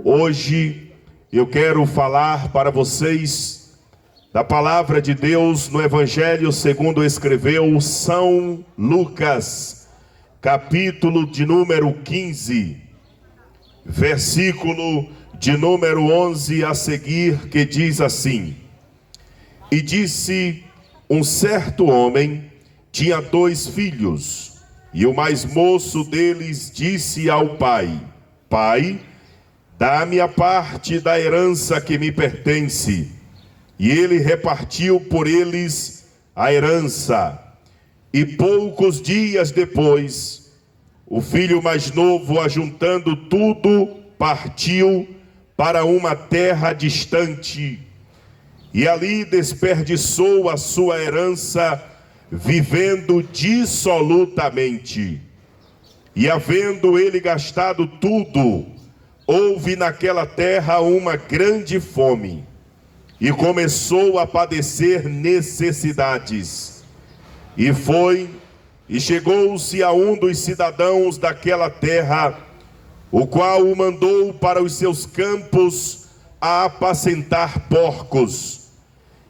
Hoje eu quero falar para vocês da palavra de Deus no Evangelho segundo escreveu São Lucas, capítulo de número 15, versículo de número 11 a seguir, que diz assim: E disse: um certo homem tinha 2 filhos, e o mais moço deles disse ao pai: Pai, dá-me a parte da herança que me pertence. E ele repartiu por eles a herança. E poucos dias depois, o filho mais novo, ajuntando tudo, partiu para uma terra distante. E ali desperdiçou a sua herança, vivendo dissolutamente. E havendo ele gastado tudo, houve naquela terra uma grande fome, e começou a padecer necessidades. E chegou-se a um dos cidadãos daquela terra, o qual o mandou para os seus campos a apacentar porcos,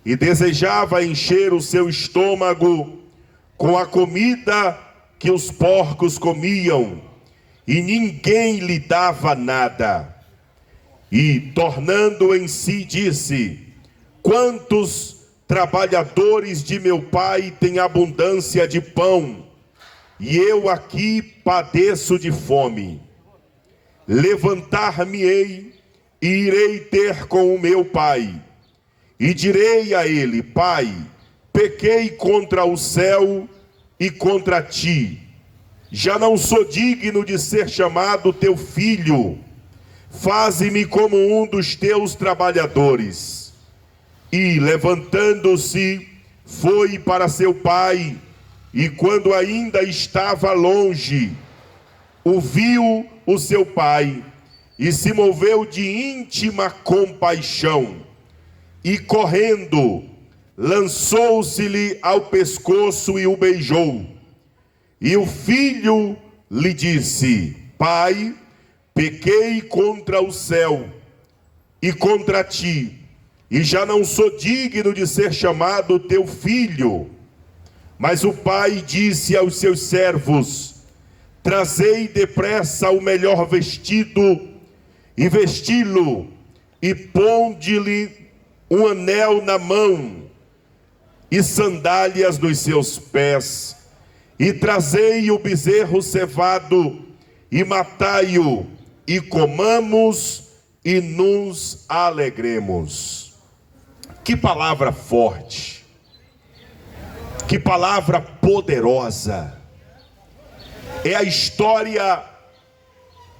e desejava encher o seu estômago com a comida que os porcos comiam, e ninguém lhe dava nada. E, tornando em si, disse: quantos trabalhadores de meu pai têm abundância de pão, e eu aqui padeço de fome. Levantar-me-ei e irei ter com o meu pai, e direi a ele: Pai, pequei contra o céu e contra ti. Já não sou digno de ser chamado teu filho. Faze-me como um dos teus trabalhadores. E, levantando-se, foi para seu pai, e quando ainda estava longe, o viu o seu pai, e se moveu de íntima compaixão, e correndo, lançou-se-lhe ao pescoço e o beijou. E o filho lhe disse: Pai, pequei contra o céu e contra ti, e já não sou digno de ser chamado teu filho. Mas o pai disse aos seus servos: Trazei depressa o melhor vestido, e vesti-lo, e ponde-lhe um anel na mão, e sandálias nos seus pés, e trazei o bezerro cevado, e matai-o, e comamos, e nos alegremos. Que palavra forte, que palavra poderosa. É a história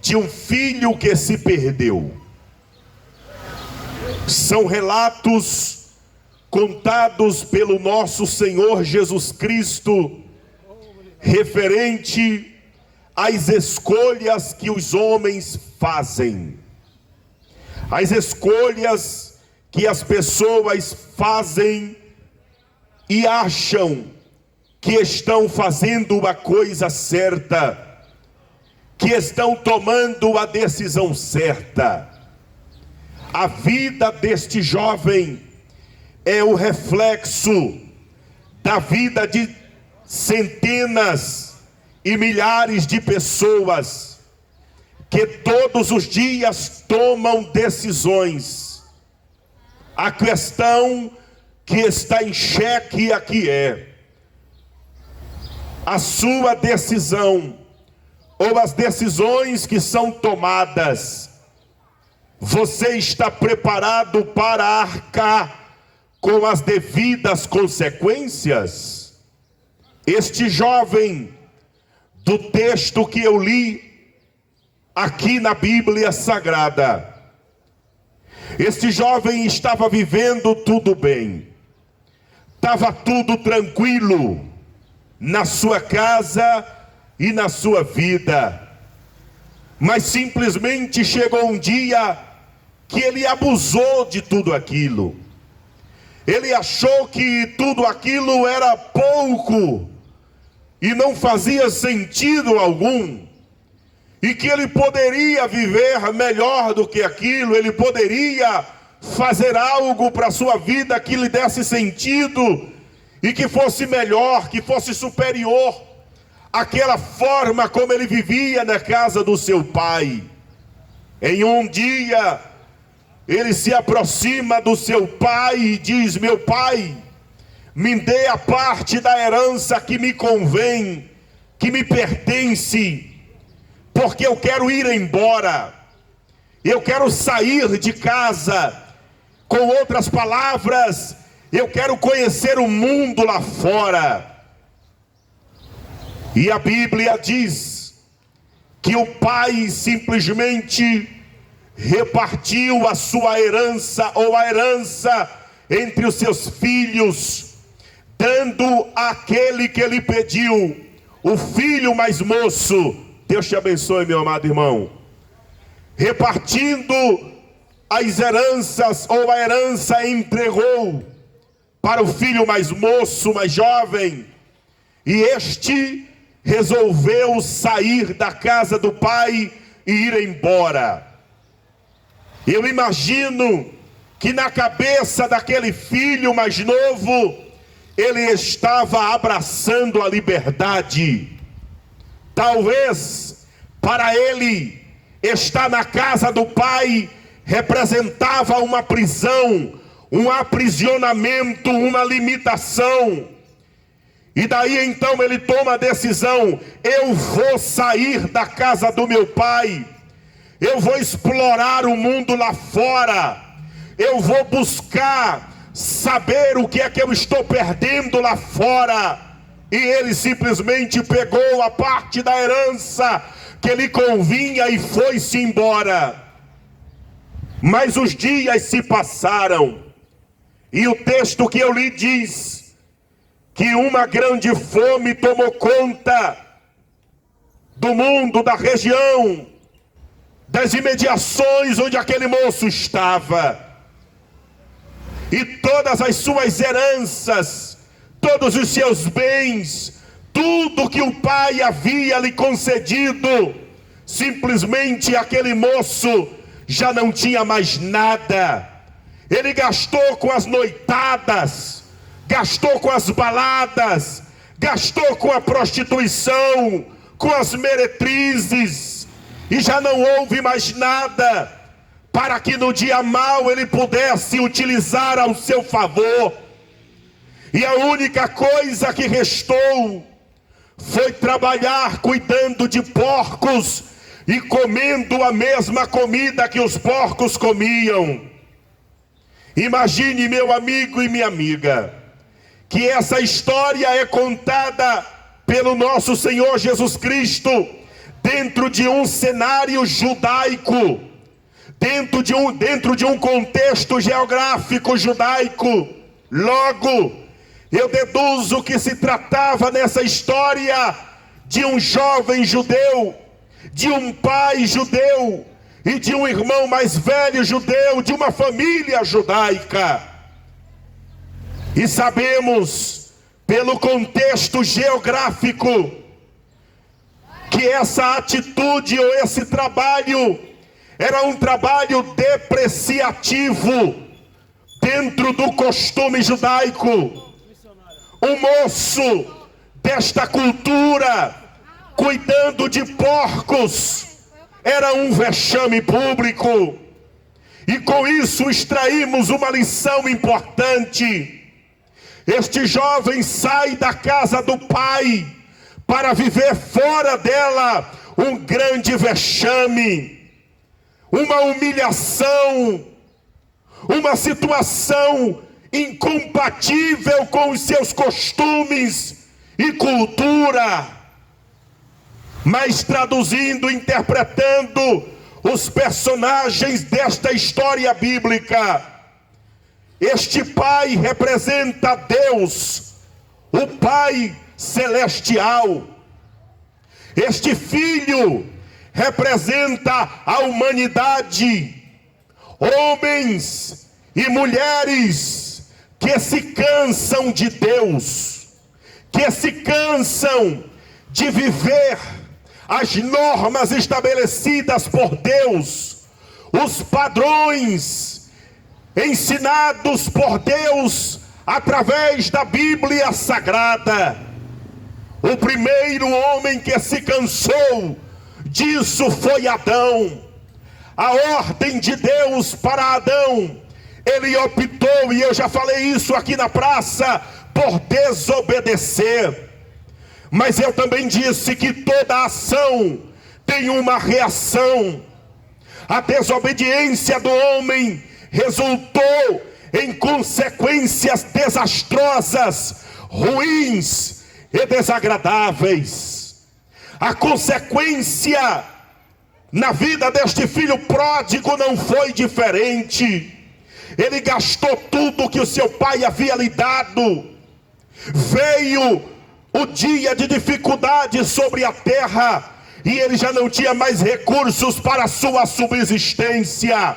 de um filho que se perdeu. São relatos contados pelo nosso Senhor Jesus Cristo, referente às escolhas que os homens fazem, as escolhas que as pessoas fazem e acham que estão fazendo a coisa certa, que estão tomando a decisão certa. A vida deste jovem é o reflexo da vida de centenas e milhares de pessoas que todos os dias tomam decisões. A questão que está em xeque aqui é a sua decisão, ou as decisões que são tomadas. Você está preparado para arcar com as devidas consequências? Este jovem, do texto que eu li aqui na Bíblia Sagrada, este jovem estava vivendo tudo bem, estava tudo tranquilo na sua casa e na sua vida, mas simplesmente chegou um dia que ele abusou de tudo aquilo. Ele achou que tudo aquilo era pouco e não fazia sentido algum, e que ele poderia viver melhor do que aquilo, ele poderia fazer algo para a sua vida que lhe desse sentido e que fosse melhor, que fosse superior àquela forma como ele vivia na casa do seu pai. Em um dia, ele se aproxima do seu pai e diz: meu pai, me dê a parte da herança que me convém, que me pertence, porque eu quero ir embora, eu quero sair de casa. Com outras palavras, eu quero conhecer o mundo lá fora. E a Bíblia diz que o pai simplesmente repartiu a sua herança, ou a herança, entre os seus filhos, dando àquele que lhe pediu, o filho mais moço. Deus te abençoe, meu amado irmão. Repartindo as heranças, ou a herança entregou para o filho mais moço, mais jovem, e este resolveu sair da casa do pai e ir embora. Eu imagino que na cabeça daquele filho mais novo, ele estava abraçando a liberdade. Talvez para ele estar na casa do pai representava uma prisão, um aprisionamento, uma limitação. E daí então ele toma a decisão: eu vou sair da casa do meu pai, eu vou explorar o mundo lá fora, eu vou buscar saber o que é que eu estou perdendo lá fora. E ele simplesmente pegou a parte da herança que lhe convinha e foi-se embora. Mas os dias se passaram, e o texto que eu li diz que uma grande fome tomou conta do mundo, da região, das imediações onde aquele moço estava. E todas as suas heranças, todos os seus bens, tudo que o pai havia lhe concedido, simplesmente aquele moço já não tinha mais nada. Ele gastou com as noitadas, gastou com as baladas, gastou com a prostituição, com as meretrizes, e já não houve mais nada para que no dia mau ele pudesse utilizar ao seu favor. E a única coisa que restou foi trabalhar cuidando de porcos e comendo a mesma comida que os porcos comiam. Imagine, meu amigo e minha amiga, que essa história é contada pelo nosso Senhor Jesus Cristo dentro de um cenário judaico, dentro de um contexto geográfico judaico. Logo, eu deduzo que se tratava nessa história de um jovem judeu, de um pai judeu e de um irmão mais velho judeu, de uma família judaica. E sabemos, pelo contexto geográfico, que essa atitude ou esse trabalho era um trabalho depreciativo dentro do costume judaico. Um moço desta cultura, cuidando de porcos, era um vexame público. E com isso extraímos uma lição importante. Este jovem sai da casa do pai para viver fora dela um grande vexame, uma humilhação, uma situação incompatível com os seus costumes e cultura. Mas traduzindo, interpretando os personagens desta história bíblica, este pai representa Deus, o Pai celestial. Este filho representa a humanidade, homens e mulheres que se cansam de Deus, que se cansam de viver as normas estabelecidas por Deus, os padrões ensinados por Deus através da Bíblia Sagrada. O primeiro homem que se cansou disso foi Adão. A ordem de Deus para Adão, ele optou, e eu já falei isso aqui na praça, por desobedecer. Mas eu também disse que toda ação tem uma reação. A desobediência do homem resultou em consequências desastrosas, ruins e desagradáveis. A consequência na vida deste filho pródigo não foi diferente. Ele gastou tudo que o seu pai havia lhe dado. Veio o dia de dificuldade sobre a terra e ele já não tinha mais recursos para a sua subsistência.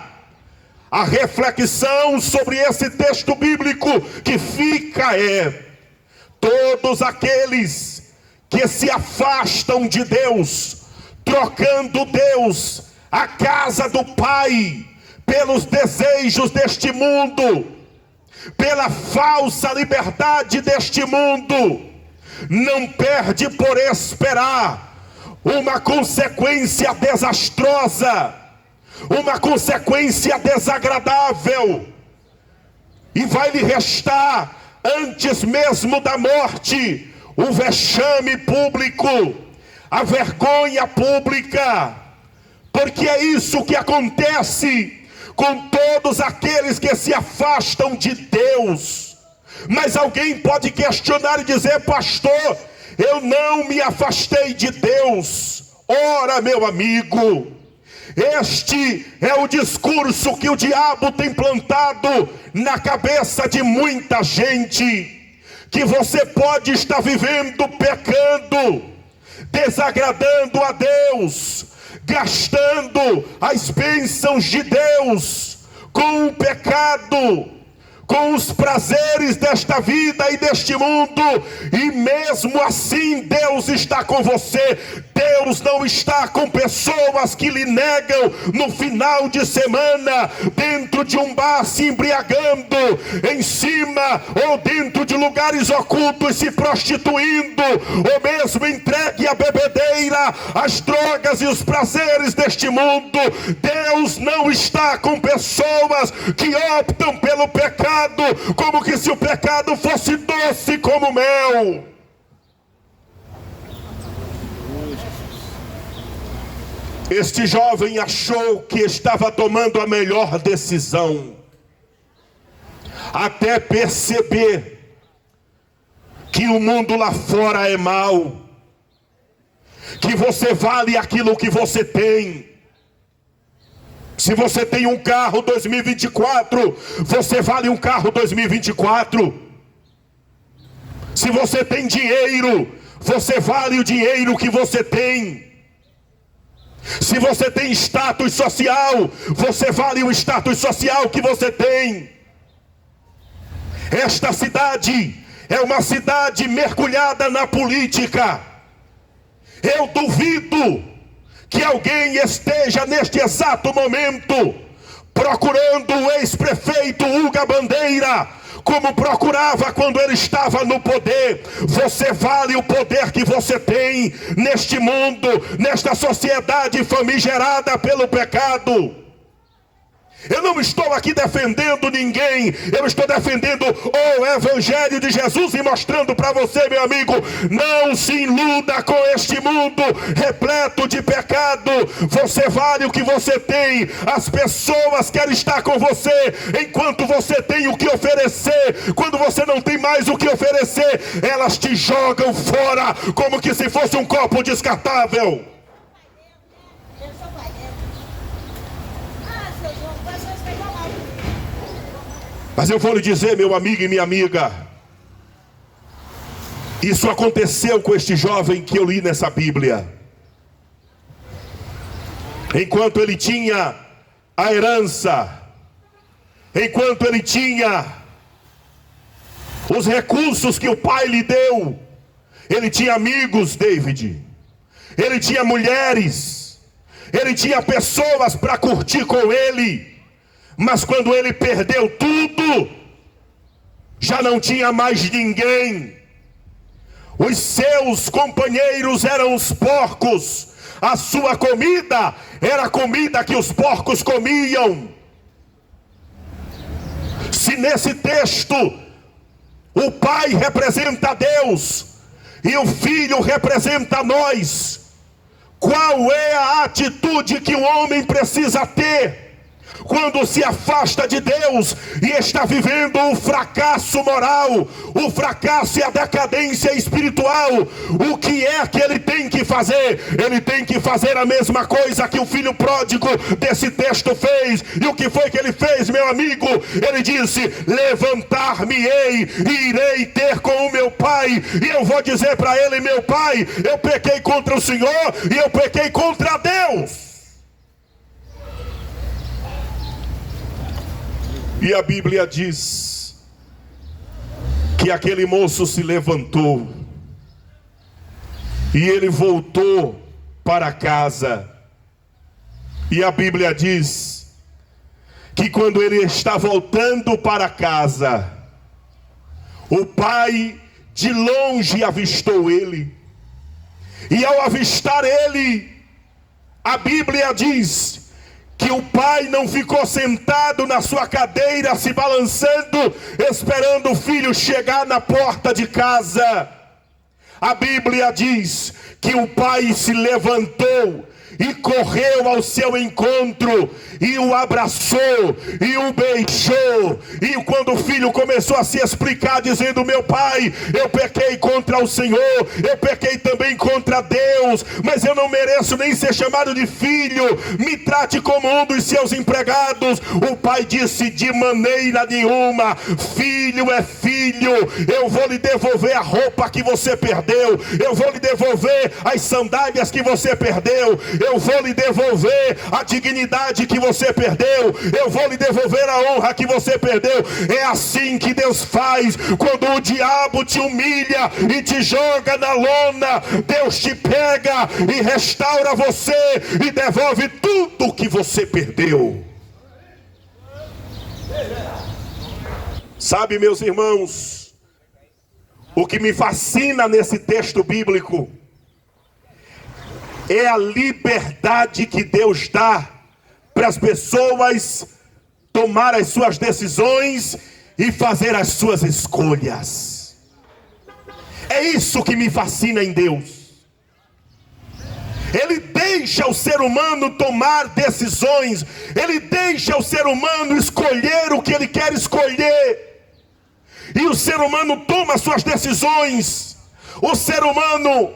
A reflexão sobre esse texto bíblico que fica é: todos aqueles que se afastam de Deus, trocando Deus, a casa do Pai, pelos desejos deste mundo, pela falsa liberdade deste mundo, não perde por esperar uma consequência desastrosa, uma consequência desagradável, e vai lhe restar, antes mesmo da morte, o vexame público, a vergonha pública, porque é isso que acontece com todos aqueles que se afastam de Deus. Mas alguém pode questionar e dizer: pastor, eu não me afastei de Deus. Ora, meu amigo, este é o discurso que o diabo tem plantado na cabeça de muita gente, que você pode estar vivendo pecando, desagradando a Deus, gastando as bênçãos de Deus com o pecado, com os prazeres desta vida e deste mundo, e mesmo assim Deus está com você. Deus não está com pessoas que lhe negam no final de semana, dentro de um bar se embriagando, em cima ou dentro de lugares ocultos se prostituindo, ou mesmo entregue à bebedeira, as drogas e os prazeres deste mundo. Deus não está com pessoas que optam pelo pecado, como que se o pecado fosse doce como mel. Este jovem achou que estava tomando a melhor decisão, até perceber que o mundo lá fora é mau, que você vale aquilo que você tem. Se você tem um carro 2024, você vale um carro 2024. Se você tem dinheiro, você vale o dinheiro que você tem. Se você tem status social, você vale o status social que você tem. Esta cidade é uma cidade mergulhada na política. Eu duvido que alguém esteja neste exato momento procurando o ex-prefeito Uga Bandeira, como procurava quando ele estava no poder. Você vale o poder que você tem neste mundo, nesta sociedade famigerada pelo pecado. Eu não estou aqui defendendo ninguém, eu estou defendendo o Evangelho de Jesus e mostrando para você, meu amigo, não se iluda com este mundo repleto de pecado. Você vale o que você tem. As pessoas querem estar com você enquanto você tem o que oferecer. Quando você não tem mais o que oferecer, elas te jogam fora como que se fosse um copo descartável. Mas eu vou lhe dizer, meu amigo e minha amiga, isso aconteceu com este jovem que eu li nessa Bíblia. Enquanto ele tinha a herança, enquanto ele tinha os recursos que o pai lhe deu, ele tinha amigos, David, ele tinha mulheres, ele tinha pessoas para curtir com ele. Mas quando ele perdeu tudo, já não tinha mais ninguém. Os seus companheiros eram os porcos. A sua comida era a comida que os porcos comiam. Se nesse texto o pai representa Deus e o filho representa nós, qual é a atitude que o homem precisa ter quando se afasta de Deus e está vivendo um fracasso moral, o fracasso e a decadência espiritual? O que é que ele tem que fazer? Ele tem que fazer a mesma coisa que o filho pródigo desse texto fez. E o que foi que ele fez, meu amigo? Ele disse: levantar-me-ei e irei ter com o meu pai, e eu vou dizer para ele: meu pai, eu pequei contra o Senhor e eu pequei contra Deus. E a Bíblia diz que aquele moço se levantou e ele voltou para casa. E a Bíblia diz que quando ele está voltando para casa, o pai de longe avistou ele. E ao avistar ele, a Bíblia diz que o pai não ficou sentado na sua cadeira se balançando, esperando o filho chegar na porta de casa. A Bíblia diz que o pai se levantou e correu ao seu encontro, e o abraçou, e o beijou. E quando o filho começou a se explicar, dizendo: meu pai, eu pequei contra o Senhor, eu pequei também contra Deus, mas eu não mereço nem ser chamado de filho, me trate como um dos seus empregados. O pai disse: de maneira nenhuma, filho é filho, eu vou lhe devolver a roupa que você perdeu, eu vou lhe devolver as sandálias que você perdeu, eu vou lhe devolver a dignidade que você perdeu, eu vou lhe devolver a honra que você perdeu. É assim que Deus faz quando o diabo te humilha e te joga na lona. Deus te pega e restaura você e devolve tudo que você perdeu. Sabe, meus irmãos, o que me fascina nesse texto bíblico é a liberdade que Deus dá para as pessoas tomar as suas decisões e fazer as suas escolhas. É isso que me fascina em Deus. Ele deixa o ser humano tomar decisões, ele deixa o ser humano escolher o que ele quer escolher, e o ser humano toma suas decisões, o ser humano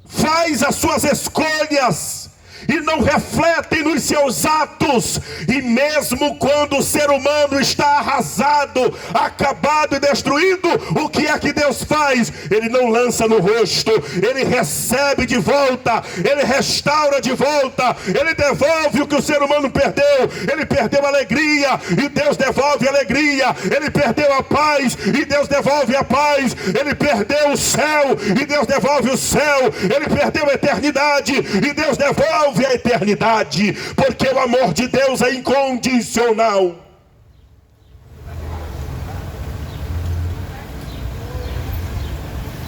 faz as suas escolhas e não refletem nos seus atos. E mesmo quando o ser humano está arrasado, acabado e destruído, o que é que Deus faz? Ele não lança no rosto, ele recebe de volta, ele restaura de volta, ele devolve o que o ser humano perdeu. Ele perdeu a alegria e Deus devolve a alegria, ele perdeu a paz e Deus devolve a paz, ele perdeu o céu e Deus devolve o céu, ele perdeu a eternidade e Deus devolve a eternidade, porque o amor de Deus é incondicional.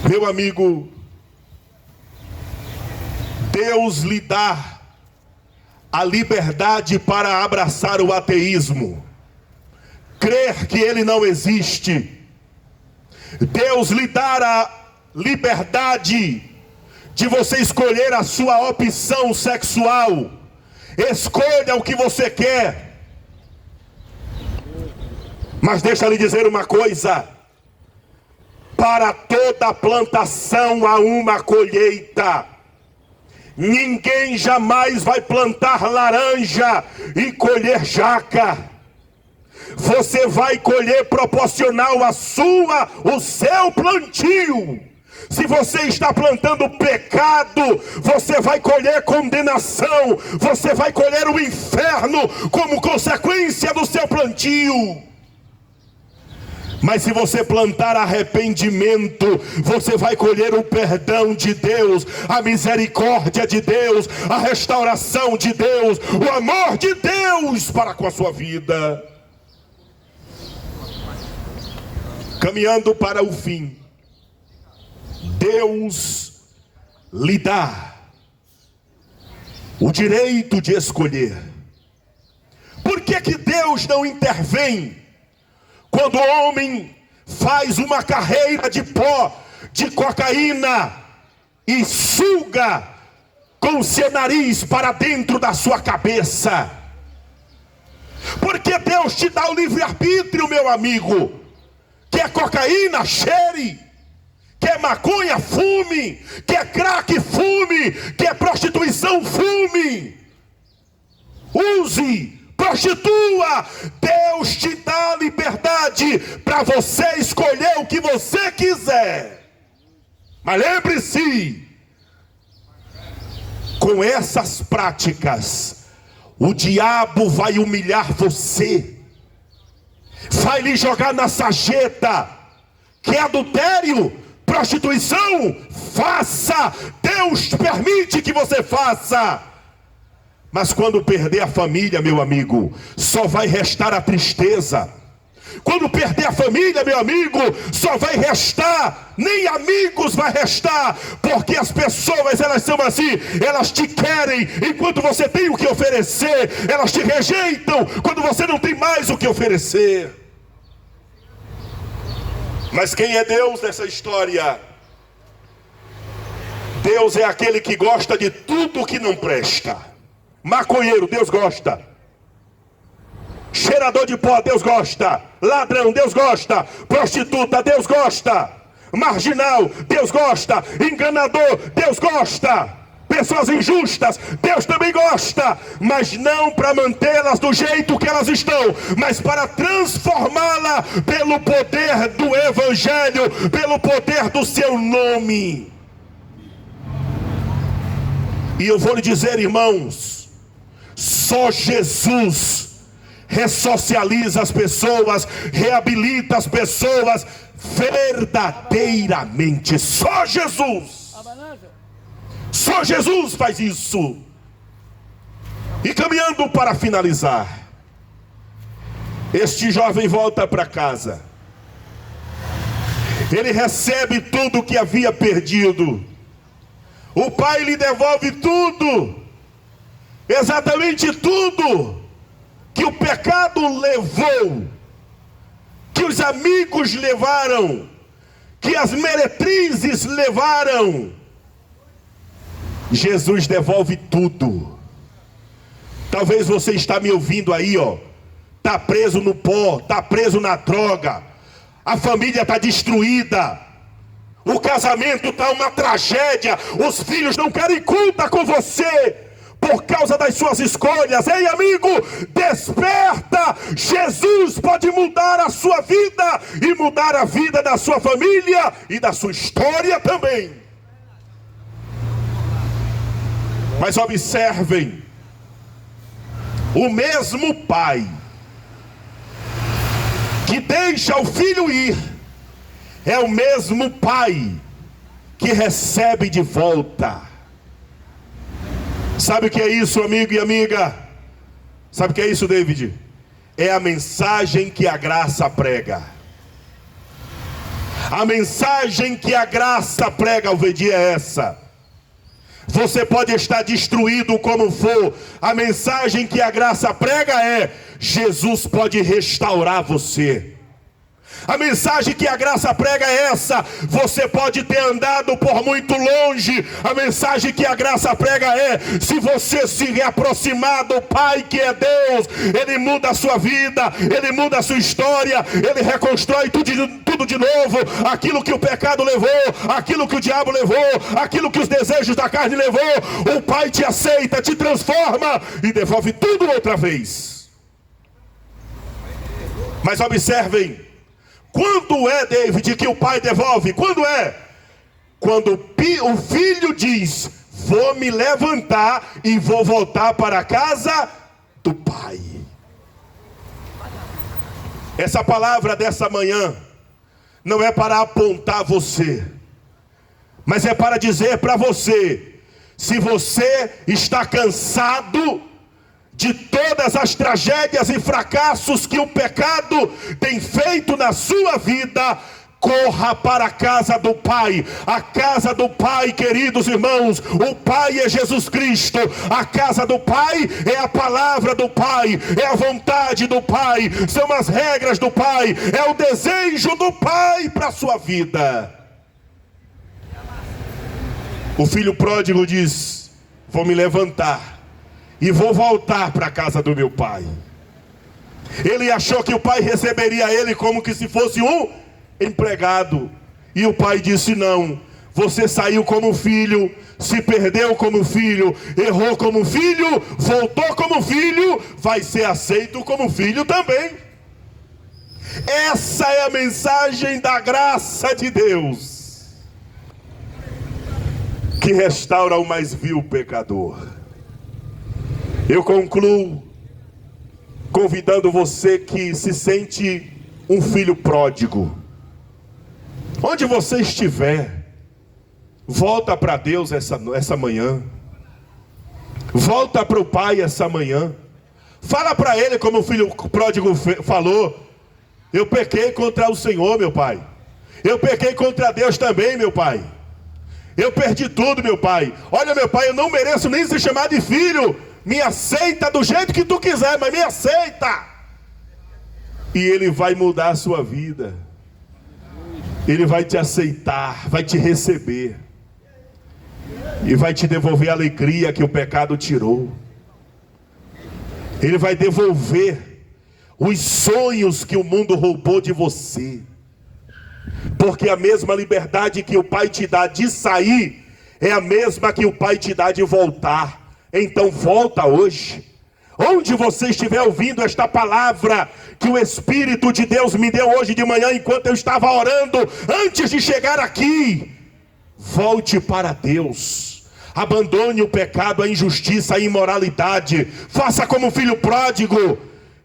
Meu amigo, Deus lhe dá a liberdade para abraçar o ateísmo, crer que ele não existe. Deus lhe dá a liberdade de você escolher a sua opção sexual. Escolha o que você quer. Mas deixa eu lhe dizer uma coisa: para toda plantação há uma colheita. Ninguém jamais vai plantar laranja e colher jaca. Você vai colher proporcional o seu plantio. Se você está plantando pecado, você vai colher condenação, você vai colher o inferno como consequência do seu plantio. Mas se você plantar arrependimento, você vai colher o perdão de Deus, a misericórdia de Deus, a restauração de Deus, o amor de Deus para com a sua vida. Caminhando para o fim, Deus lhe dá o direito de escolher. Por que que Deus não intervém quando o homem faz uma carreira de pó, de cocaína, e suga com o seu nariz para dentro da sua cabeça? Porque Deus te dá o livre-arbítrio, meu amigo. Quer cocaína? Cheire. Quer maconha? Fume. Quer crack? Fume. Quer prostituição? Fume. Use. Prostitua. Deus te dá liberdade para você escolher o que você quiser. Mas lembre-se, com essas práticas, o diabo vai humilhar você, vai lhe jogar na sarjeta. Que adultério, prostituição, faça. Deus permite que você faça. Mas quando perder a família, meu amigo, só vai restar a tristeza. Quando perder a família, meu amigo, só vai restar, nem amigos vai restar. Porque as pessoas, elas são assim, elas te querem enquanto você tem o que oferecer, elas te rejeitam quando você não tem mais o que oferecer. Mas quem é Deus nessa história? Deus é aquele que gosta de tudo que não presta. Maconheiro, Deus gosta. Cheirador de pó, Deus gosta. Ladrão, Deus gosta. Prostituta, Deus gosta. Marginal, Deus gosta. Enganador, Deus gosta. Pessoas injustas, Deus também gosta. Mas não para mantê-las do jeito que elas estão, mas para transformá-la pelo poder do Evangelho, pelo poder do seu nome. E eu vou lhe dizer, irmãos, só Jesus ressocializa as pessoas, reabilita as pessoas verdadeiramente. Só Jesus. Só Jesus faz isso. E caminhando para finalizar, este jovem volta para casa. Ele recebe tudo que havia perdido. O pai lhe devolve tudo, exatamente tudo que o pecado levou, que os amigos levaram, que as meretrizes levaram. Jesus devolve tudo. Talvez você está me ouvindo aí, está preso no pó, está preso na droga, a família está destruída, o casamento está uma tragédia, os filhos não querem conta com você por causa das suas escolhas. Ei, amigo, desperta! Jesus pode mudar a sua vida e mudar a vida da sua família e da sua história também. Mas observem, o mesmo pai que deixa o filho ir é o mesmo pai que recebe de volta. Sabe o que é isso, amigo e amiga? Sabe o que é isso, David? É a mensagem que a graça prega. A mensagem que a graça prega, Alvedi, é essa. Você pode estar destruído como for. A mensagem que a graça prega é: Jesus pode restaurar você. A mensagem que a graça prega é essa: você pode ter andado por muito longe. A mensagem que a graça prega é: se você se reaproximar do Pai que é Deus, Ele muda a sua vida, Ele muda a sua história, Ele reconstrói tudo de novo. Aquilo que o pecado levou, aquilo que o diabo levou, aquilo que os desejos da carne levou, o Pai te aceita, te transforma e devolve tudo outra vez. Mas observem, quando é, David, que o pai devolve? Quando é? Quando o filho diz: vou me levantar e vou voltar para a casa do pai. Essa palavra dessa manhã não é para apontar você, mas é para dizer para você: se você está cansado de todas as tragédias e fracassos que o pecado tem feito na sua vida, corra para a casa do Pai. A casa do Pai, queridos irmãos, o Pai é Jesus Cristo. A casa do Pai é a palavra do Pai, é a vontade do Pai, são as regras do Pai, é o desejo do Pai para a sua vida. O filho pródigo diz: vou me levantar e vou voltar para a casa do meu pai. Ele achou que o pai receberia ele como que se fosse um empregado. E o pai disse: não, você saiu como filho, se perdeu como filho, errou como filho, voltou como filho, vai ser aceito como filho também. Essa é a mensagem da graça de Deus, que restaura o mais vil pecador. Eu concluo convidando você que se sente um filho pródigo. Onde você estiver, volta para Deus essa manhã. Volta para o Pai essa manhã. Fala para Ele como o filho pródigo falou: eu pequei contra o Senhor, meu Pai. Eu pequei contra Deus também, meu Pai. Eu perdi tudo, meu Pai. Olha, meu Pai, eu não mereço nem ser chamado de filho. Me aceita do jeito que tu quiser, mas me aceita. E Ele vai mudar a sua vida. Ele vai te aceitar, vai te receber. e vai te devolver a alegria que o pecado tirou. Ele vai devolver os sonhos que o mundo roubou de você. Porque a mesma liberdade que o Pai te dá de sair é a mesma que o Pai te dá de voltar. Então volta hoje. Onde você estiver ouvindo esta palavra que o Espírito de Deus me deu hoje de manhã, enquanto eu estava orando, antes de chegar aqui, volte para Deus. Abandone o pecado, a injustiça, a imoralidade. Faça como o filho pródigo.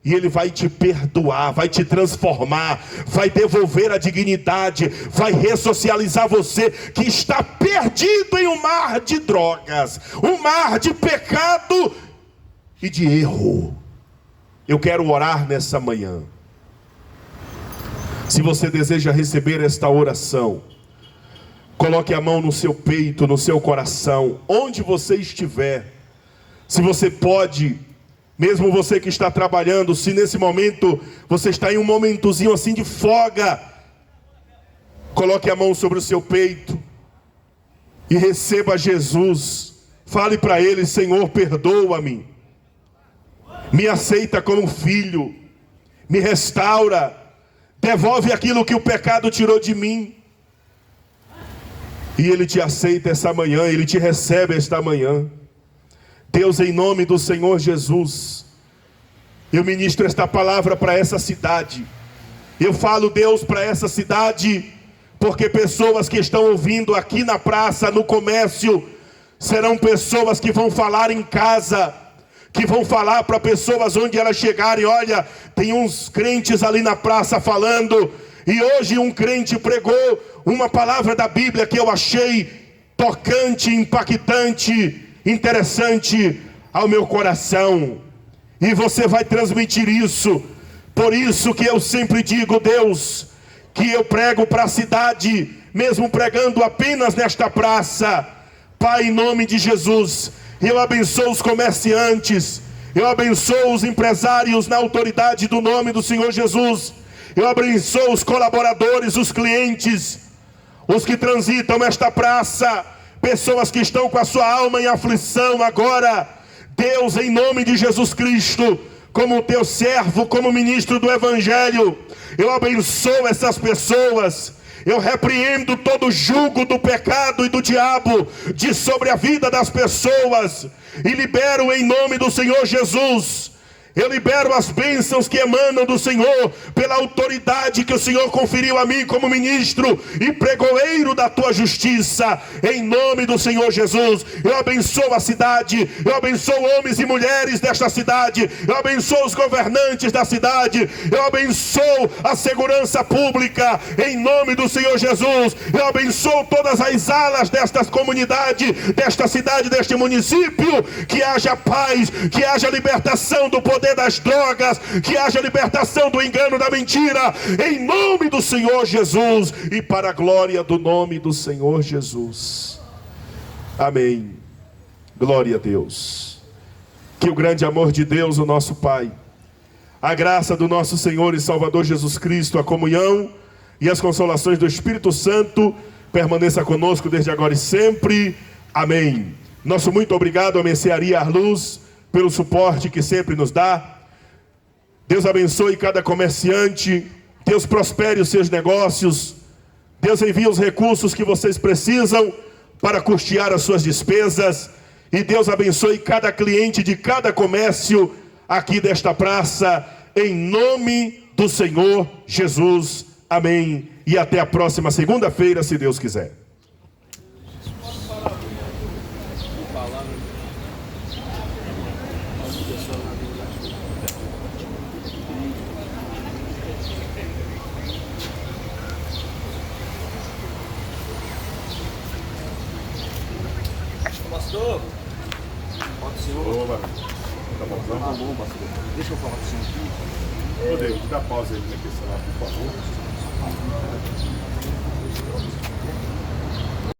E Ele vai te perdoar, vai te transformar, vai devolver a dignidade, vai ressocializar você que está perdido em um mar de drogas, um mar de pecado e de erro. Eu quero orar nessa manhã. Se você deseja receber esta oração, coloque a mão no seu peito, no seu coração, onde você estiver. Se você pode, mesmo você que está trabalhando, se nesse momento você está em um momentozinho assim de folga, coloque a mão sobre o seu peito e receba Jesus. Fale para Ele: Senhor, perdoa-me, me aceita como filho, me restaura, devolve aquilo que o pecado tirou de mim. E Ele te aceita essa manhã, Ele te recebe esta manhã. Deus, em nome do Senhor Jesus, eu ministro esta palavra para essa cidade. Eu falo, Deus, para essa cidade, porque pessoas que estão ouvindo aqui na praça, no comércio, serão pessoas que vão falar em casa, que vão falar para pessoas onde elas chegarem: olha, tem uns crentes ali na praça falando, e hoje um crente pregou uma palavra da Bíblia que eu achei tocante, impactante, interessante ao meu coração. E você vai transmitir isso. Por isso que eu sempre digo, Deus, que eu prego para a cidade, mesmo pregando apenas nesta praça. Pai, em nome de Jesus, eu abençoo os comerciantes, eu abençoo os empresários na autoridade do nome do Senhor Jesus. Eu abençoo os colaboradores, os clientes, os que transitam esta praça, pessoas que estão com a sua alma em aflição agora. Deus, em nome de Jesus Cristo, como teu servo, como ministro do Evangelho, eu abençoo essas pessoas. Eu repreendo todo jugo do pecado e do diabo de sobre a vida das pessoas e libero em nome do Senhor Jesus. Eu libero as bênçãos que emanam do Senhor, pela autoridade que o Senhor conferiu a mim como ministro e pregoeiro da tua justiça, em nome do Senhor Jesus. Eu abençoo a cidade, eu abençoo homens e mulheres desta cidade, eu abençoo os governantes da cidade, eu abençoo a segurança pública, em nome do Senhor Jesus. Eu abençoo todas as alas destas comunidades, desta cidade, deste município, que haja paz, que haja libertação do poder das drogas, que haja libertação do engano, da mentira, em nome do Senhor Jesus e para a glória do nome do Senhor Jesus. Amém. Glória a Deus. Que o grande amor de Deus, o nosso Pai, a graça do nosso Senhor e Salvador Jesus Cristo, a comunhão e as consolações do Espírito Santo permaneça conosco desde agora e sempre. Amém. Nosso muito obrigado à Mercearia Arluz pelo suporte que sempre nos dá. Deus abençoe cada comerciante, Deus prospere os seus negócios, Deus envie os recursos que vocês precisam para custear as suas despesas, e Deus abençoe cada cliente de cada comércio aqui desta praça, em nome do Senhor Jesus. Amém. E até a próxima segunda-feira, se Deus quiser. Pastor, pode ser. Oba. Tá bom, pastor. Deixa eu falar com o senhor aqui. Rodrigo, dá pausa aí na questão lá, por favor.